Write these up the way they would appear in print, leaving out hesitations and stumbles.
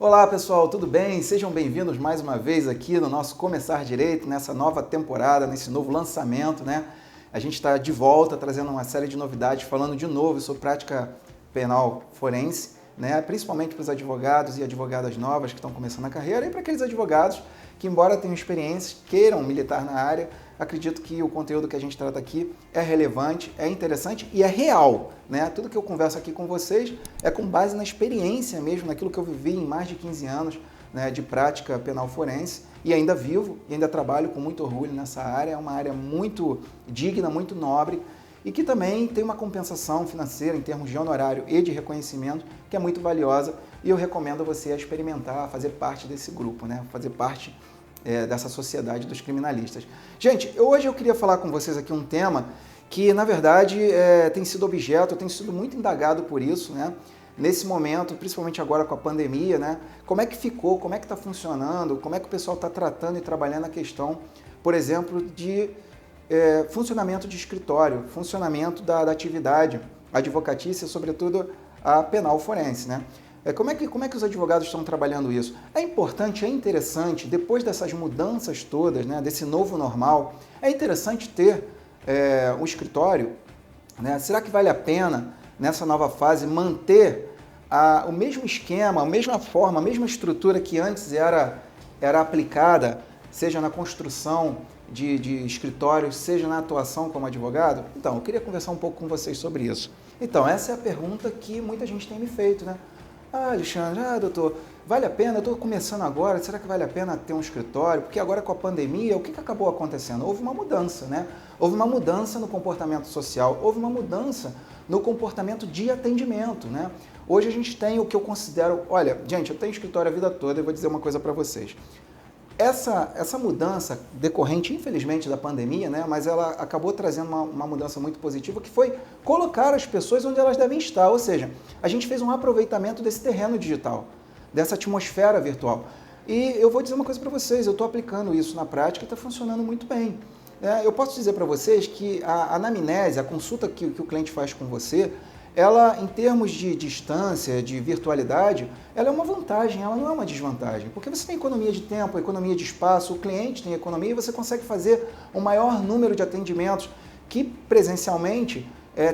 Olá pessoal, tudo bem? Sejam bem-vindos mais uma vez aqui no nosso Começar Direito, nessa nova temporada, nesse novo lançamento, né? A gente está de volta trazendo uma série de novidades, falando de novo sobre prática penal forense, né? Principalmente para os advogados e advogadas novas que estão começando a carreira e para aqueles advogados que, embora tenham experiência, queiram militar na área. Acredito que o conteúdo que a gente trata aqui é relevante, é interessante e é real, né? Tudo que eu converso aqui com vocês é com base na experiência mesmo, naquilo que eu vivi em mais de 15 anos, né, de prática penal forense, e ainda vivo e ainda trabalho com muito orgulho nessa área. É uma área muito digna, muito nobre e que também tem uma compensação financeira em termos de honorário e de reconhecimento que é muito valiosa, e eu recomendo você a experimentar, a fazer parte desse grupo, né? Fazer parte dessa sociedade dos criminalistas. Gente, hoje eu queria falar com vocês aqui um tema que, na verdade, tem sido objeto, eu tenho sido muito indagado por isso, né? Nesse momento, principalmente agora com a pandemia, né? Como é que ficou, como é que está funcionando, como é que o pessoal está tratando e trabalhando a questão, por exemplo, de funcionamento de escritório, funcionamento da atividade advocatícia, sobretudo a penal forense, né? Como é que os advogados estão trabalhando isso? É importante, é interessante, depois dessas mudanças todas, né, desse novo normal, é interessante ter um escritório, né? Será que vale a pena, nessa nova fase, manter o mesmo esquema, a mesma forma, a mesma estrutura que antes era aplicada, seja na construção de escritórios, seja na atuação como advogado? Então, eu queria conversar um pouco com vocês sobre isso. Então, essa é a pergunta que muita gente tem me feito, né? Alexandre, doutor, vale a pena? Eu estou começando agora, será que vale a pena ter um escritório? Porque agora com a pandemia, o que acabou acontecendo? Houve uma mudança, né? Houve uma mudança no comportamento social, houve uma mudança no comportamento de atendimento, né? Hoje a gente tem o que eu considero... Olha, gente, eu tenho escritório a vida toda e vou dizer uma coisa para vocês. Essa mudança decorrente, infelizmente, da pandemia, né, mas ela acabou trazendo uma mudança muito positiva, que foi colocar as pessoas onde elas devem estar. Ou seja, a gente fez um aproveitamento desse terreno digital, dessa atmosfera virtual. E eu vou dizer uma coisa para vocês, eu estou aplicando isso na prática e está funcionando muito bem. Eu posso dizer para vocês que a anamnese, a consulta que o cliente faz com você, ela, em termos de distância, de virtualidade, ela é uma vantagem, ela não é uma desvantagem, porque você tem economia de tempo, economia de espaço, o cliente tem economia e você consegue fazer um maior número de atendimentos que presencialmente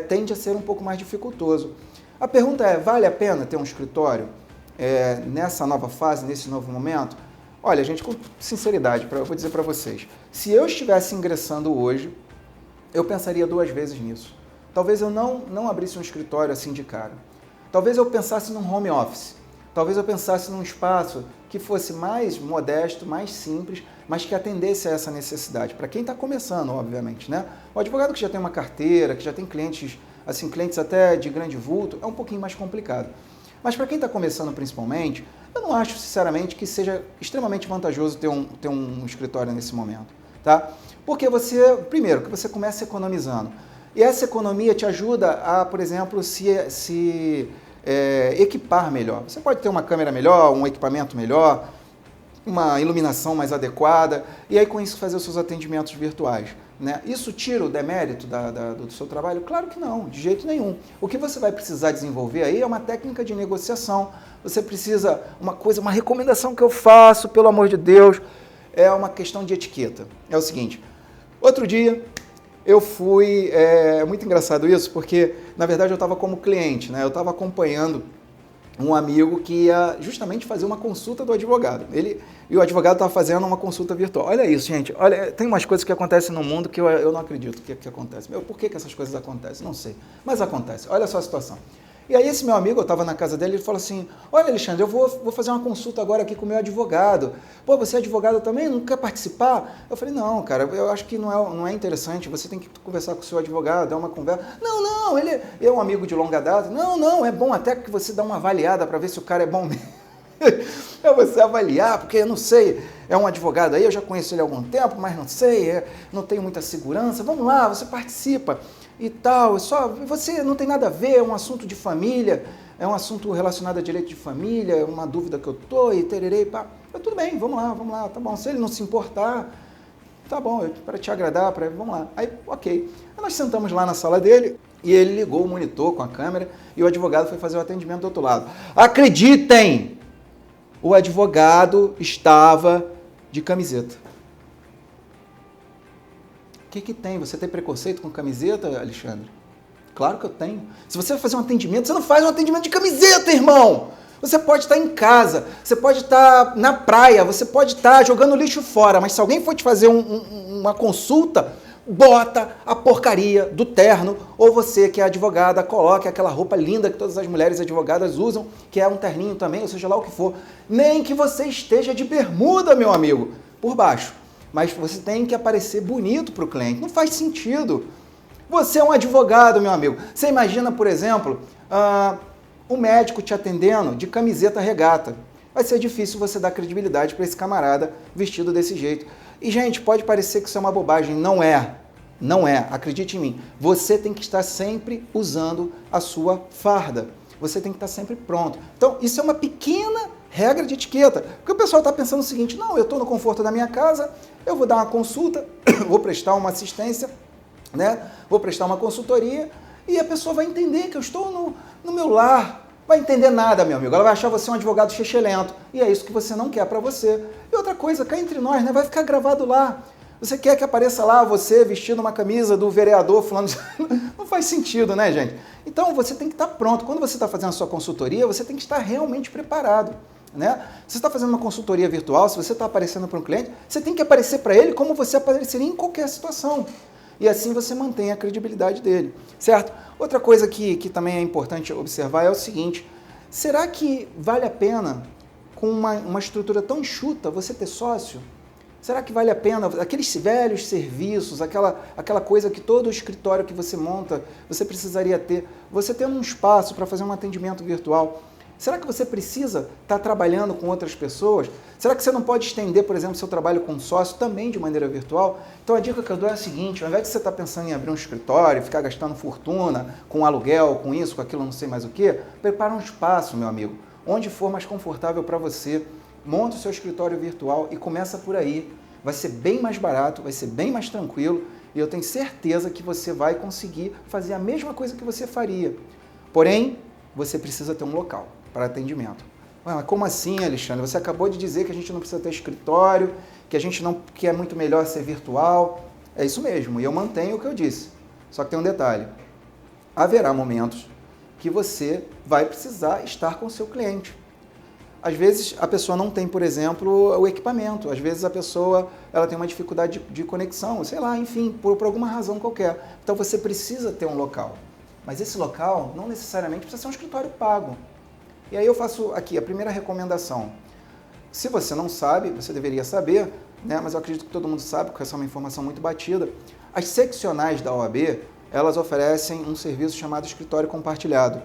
tende a ser um pouco mais dificultoso. A pergunta é, vale a pena ter um escritório nessa nova fase, nesse novo momento? Olha, gente, com sinceridade, eu vou dizer para vocês, se eu estivesse ingressando hoje, eu pensaria 2 vezes nisso. Talvez eu não abrisse um escritório assim de cara. Talvez eu pensasse num home office. Talvez eu pensasse num espaço que fosse mais modesto, mais simples, mas que atendesse a essa necessidade. Para quem está começando, obviamente, né? O advogado que já tem uma carteira, que já tem clientes, assim, clientes até de grande vulto, é um pouquinho mais complicado. Mas para quem está começando principalmente, eu não acho, sinceramente, que seja extremamente vantajoso ter um escritório nesse momento, tá? Porque primeiro, que você começa economizando. E essa economia te ajuda a, por exemplo, se equipar melhor. Você pode ter uma câmera melhor, um equipamento melhor, uma iluminação mais adequada, e aí com isso fazer os seus atendimentos virtuais, né? Isso tira o demérito do seu trabalho? Claro que não, de jeito nenhum. O que você vai precisar desenvolver aí é uma técnica de negociação. Você precisa, uma recomendação que eu faço, pelo amor de Deus, é uma questão de etiqueta. É o seguinte, outro dia... Eu fui, muito engraçado isso, porque na verdade eu estava como cliente, né? Eu estava acompanhando um amigo que ia justamente fazer uma consulta do advogado. E o advogado estava fazendo uma consulta virtual. Olha isso, gente. Olha, tem umas coisas que acontecem no mundo que eu não acredito que acontece. Por que essas coisas acontecem? Não sei. Mas acontece. Olha só a situação. E aí esse meu amigo, eu estava na casa dele, ele falou assim, olha Alexandre, eu vou fazer uma consulta agora aqui com o meu advogado. Pô, você é advogado também? Não quer participar? Eu falei, não, cara, eu acho que não é interessante, você tem que conversar com o seu advogado, dar uma conversa. Não, ele é um amigo de longa data. Não, é bom até que você dá uma avaliada para ver se o cara é bom mesmo. É você avaliar, porque eu não sei, é um advogado aí, eu já conheço ele há algum tempo, mas não sei, não tenho muita segurança. Vamos lá, você participa e tal, você não tem nada a ver, é um assunto de família, é um assunto relacionado a direito de família, é uma dúvida que eu tô e tererei, pá. Tudo bem, vamos lá, tá bom. Se ele não se importar, tá bom, para te agradar, vamos lá. Aí, ok. Aí nós sentamos lá na sala dele e ele ligou o monitor com a câmera e o advogado foi fazer o atendimento do outro lado. Acreditem! o advogado estava de camiseta. O que tem? Você tem preconceito com camiseta, Alexandre? Claro que eu tenho. Se você vai fazer um atendimento, você não faz um atendimento de camiseta, irmão! Você pode estar em casa, você pode estar na praia, você pode estar jogando lixo fora, mas se alguém for te fazer uma consulta, bota a porcaria do terno, ou você que é advogada, coloque aquela roupa linda que todas as mulheres advogadas usam, que é um terninho também, ou seja lá o que for. Nem que você esteja de bermuda, meu amigo, por baixo. Mas você tem que aparecer bonito para o cliente. Não faz sentido. Você é um advogado, meu amigo. Você imagina, por exemplo, um médico te atendendo de camiseta regata. Vai ser difícil você dar credibilidade para esse camarada vestido desse jeito. E, gente, pode parecer que isso é uma bobagem. Não é. Não é. Acredite em mim. Você tem que estar sempre usando a sua farda. Você tem que estar sempre pronto. Então, isso é uma pequena regra de etiqueta. Porque o pessoal está pensando o seguinte, não, eu estou no conforto da minha casa, eu vou dar uma consulta, vou prestar uma assistência, né? Vou prestar uma consultoria e a pessoa vai entender que eu estou no meu lar. Vai entender nada, meu amigo. Ela vai achar você um advogado xexelento. E é isso que você não quer para você. E outra coisa, cá entre nós, né? Vai ficar gravado lá. Você quer que apareça lá você vestindo uma camisa do vereador fulano? Não faz sentido, né, gente? Então, você tem que estar pronto. Quando você está fazendo a sua consultoria, você tem que estar realmente preparado, né? Se você está fazendo uma consultoria virtual, se você está aparecendo para um cliente, você tem que aparecer para ele como você apareceria em qualquer situação. E assim você mantém a credibilidade dele, certo? Outra coisa que também é importante observar é o seguinte, será que vale a pena, com uma estrutura tão enxuta, você ter sócio? Será que vale a pena, aqueles velhos serviços, aquela coisa que todo escritório que você monta, você precisaria ter, você tendo um espaço para fazer um atendimento virtual, será que você precisa estar trabalhando com outras pessoas? Será que você não pode estender, por exemplo, seu trabalho com sócio também de maneira virtual? Então a dica que eu dou é a seguinte, ao invés de você estar pensando em abrir um escritório, ficar gastando fortuna com aluguel, com isso, com aquilo, não sei mais o quê, prepara um espaço, meu amigo, onde for mais confortável para você, monta o seu escritório virtual e começa por aí. Vai ser bem mais barato, vai ser bem mais tranquilo e eu tenho certeza que você vai conseguir fazer a mesma coisa que você faria. Porém, você precisa ter um local para atendimento. Ué, mas como assim, Alexandre? Você acabou de dizer que a gente não precisa ter escritório, que é muito melhor ser virtual. É isso mesmo, e eu mantenho o que eu disse. Só que tem um detalhe. Haverá momentos que você vai precisar estar com o seu cliente. Às vezes a pessoa não tem, por exemplo, o equipamento. Às vezes a pessoa ela tem uma dificuldade de conexão, sei lá, enfim, por alguma razão qualquer. Então você precisa ter um local. Mas esse local não necessariamente precisa ser um escritório pago. E aí eu faço aqui a primeira recomendação. Se você não sabe, você deveria saber, né? Mas eu acredito que todo mundo sabe, porque essa é uma informação muito batida. As seccionais da OAB, elas oferecem um serviço chamado escritório compartilhado,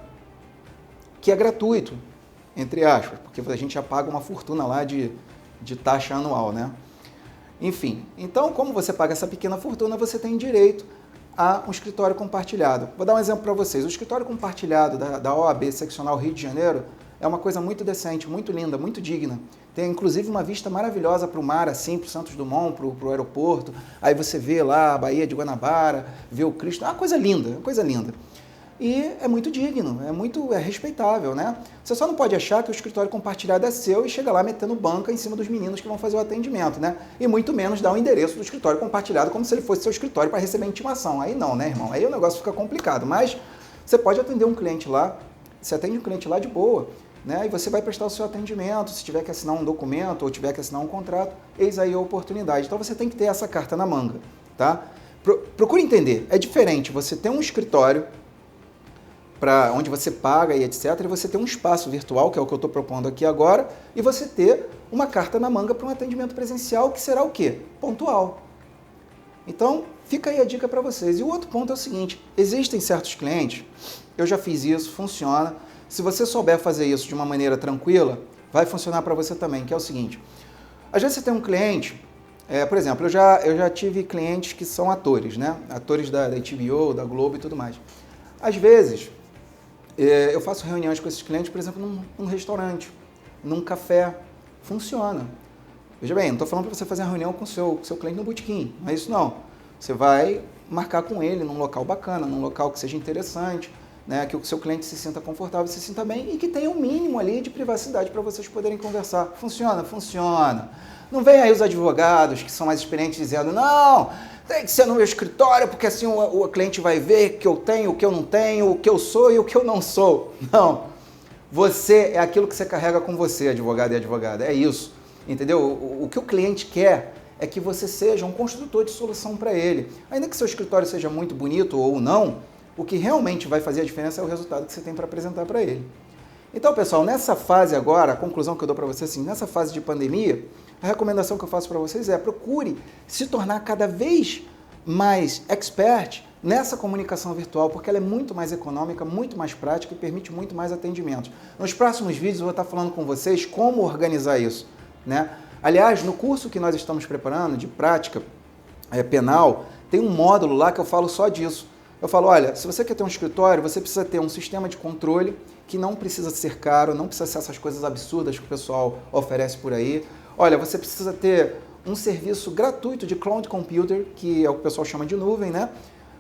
que é gratuito, entre aspas, porque a gente já paga uma fortuna lá de taxa anual, né? Enfim, então como você paga essa pequena fortuna, você tem direito a um escritório compartilhado. Vou dar um exemplo para vocês. O escritório compartilhado da OAB Seccional Rio de Janeiro é uma coisa muito decente, muito linda, muito digna. Tem inclusive uma vista maravilhosa para o mar, assim, para o Santos Dumont, para o aeroporto. Aí você vê lá a Baía de Guanabara, vê o Cristo. É uma coisa linda, uma coisa linda. E é muito digno, é respeitável, né? Você só não pode achar que o escritório compartilhado é seu e chega lá metendo banca em cima dos meninos que vão fazer o atendimento, né? E muito menos dar o endereço do escritório compartilhado como se ele fosse seu escritório para receber intimação. Aí não, né, irmão? Aí o negócio fica complicado. Mas você pode atender um cliente lá, você atende um cliente lá de boa, né? E você vai prestar o seu atendimento, se tiver que assinar um documento ou tiver que assinar um contrato, eis aí a oportunidade. Então você tem que ter essa carta na manga, tá? Procure entender, é diferente você ter um escritório para onde você paga e etc, e você ter um espaço virtual, que é o que eu estou propondo aqui agora, e você ter uma carta na manga para um atendimento presencial, que será o quê? Pontual. Então, fica aí a dica para vocês. E o outro ponto é o seguinte, existem certos clientes, eu já fiz isso, funciona, se você souber fazer isso de uma maneira tranquila, vai funcionar para você também, que é o seguinte, às vezes você tem um cliente, por exemplo, eu já tive clientes que são atores, né? Atores da HBO, da Globo e tudo mais. Às vezes, eu faço reuniões com esses clientes, por exemplo, num restaurante, num café. Funciona. Veja bem, não estou falando para você fazer uma reunião com o seu cliente no botequim, não é isso não. Você vai marcar com ele num local bacana, num local que seja interessante, né, que o seu cliente se sinta confortável, se sinta bem e que tenha um mínimo ali de privacidade para vocês poderem conversar. Funciona? Funciona. Não vem aí os advogados que são mais experientes dizendo, não, tem que ser no meu escritório porque assim o cliente vai ver o que eu tenho, o que eu não tenho, o que eu sou e o que eu não sou. Não. Você é aquilo que você carrega com você, advogado e advogada. É isso. Entendeu? O que o cliente quer é que você seja um construtor de solução para ele. Ainda que seu escritório seja muito bonito ou não, o que realmente vai fazer a diferença é o resultado que você tem para apresentar para ele. Então, pessoal, nessa fase agora, a conclusão que eu dou para vocês, assim, nessa fase de pandemia, a recomendação que eu faço para vocês é procure se tornar cada vez mais expert nessa comunicação virtual, porque ela é muito mais econômica, muito mais prática e permite muito mais atendimentos. Nos próximos vídeos eu vou estar falando com vocês como organizar isso, né? Aliás, no curso que nós estamos preparando de prática penal, tem um módulo lá que eu falo só disso. Eu falo, olha, se você quer ter um escritório, você precisa ter um sistema de controle que não precisa ser caro, não precisa ser essas coisas absurdas que o pessoal oferece por aí. Olha, você precisa ter um serviço gratuito de cloud computer, que é o que o pessoal chama de nuvem, né?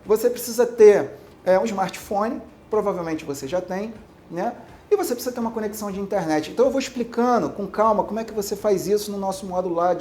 Você precisa ter um smartphone, provavelmente você já tem, né? E você precisa ter uma conexão de internet. Então eu vou explicando com calma como é que você faz isso no nosso módulo lá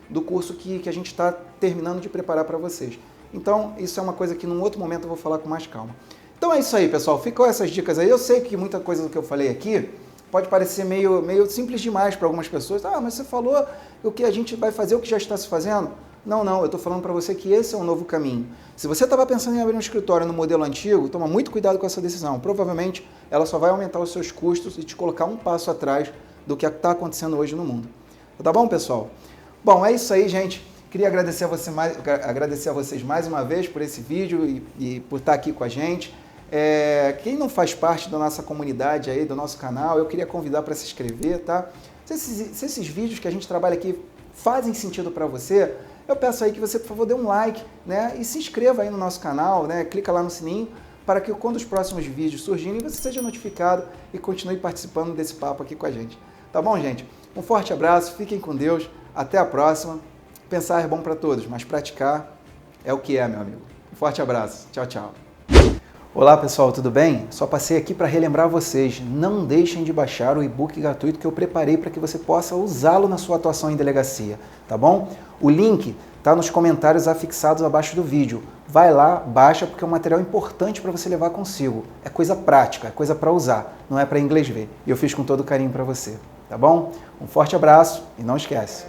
do curso que a gente está terminando de preparar para vocês. Então isso é uma coisa que num outro momento eu vou falar com mais calma. Então é isso aí, pessoal. Ficam essas dicas aí. Eu sei que muita coisa do que eu falei aqui pode parecer meio simples demais para algumas pessoas. Ah, mas você falou o que a gente vai fazer, o que já está se fazendo? Não, eu estou falando para você que esse é um novo caminho. Se você estava pensando em abrir um escritório no modelo antigo, toma muito cuidado com essa decisão. Provavelmente ela só vai aumentar os seus custos e te colocar um passo atrás do que está acontecendo hoje no mundo. Tá bom, pessoal? Bom, é isso aí, gente. Queria agradecer a vocês mais uma vez por esse vídeo e por estar aqui com a gente. Quem não faz parte da nossa comunidade aí, do nosso canal, eu queria convidar para se inscrever, tá? Se esses vídeos que a gente trabalha aqui fazem sentido para você, eu peço aí que você, por favor, dê um like, né? E se inscreva aí no nosso canal, né? Clica lá no sininho para que quando os próximos vídeos surgirem, você seja notificado e continue participando desse papo aqui com a gente. Tá bom, gente? Um forte abraço, fiquem com Deus, até a próxima. Pensar é bom para todos, mas praticar é o que é, meu amigo. Um forte abraço. Tchau, tchau. Olá, pessoal, tudo bem? Só passei aqui para relembrar vocês, não deixem de baixar o e-book gratuito que eu preparei para que você possa usá-lo na sua atuação em delegacia, tá bom? O link está nos comentários afixados abaixo do vídeo. Vai lá, baixa, porque é um material importante para você levar consigo. É coisa prática, é coisa para usar, não é para inglês ver. E eu fiz com todo carinho para você, tá bom? Um forte abraço e não esquece.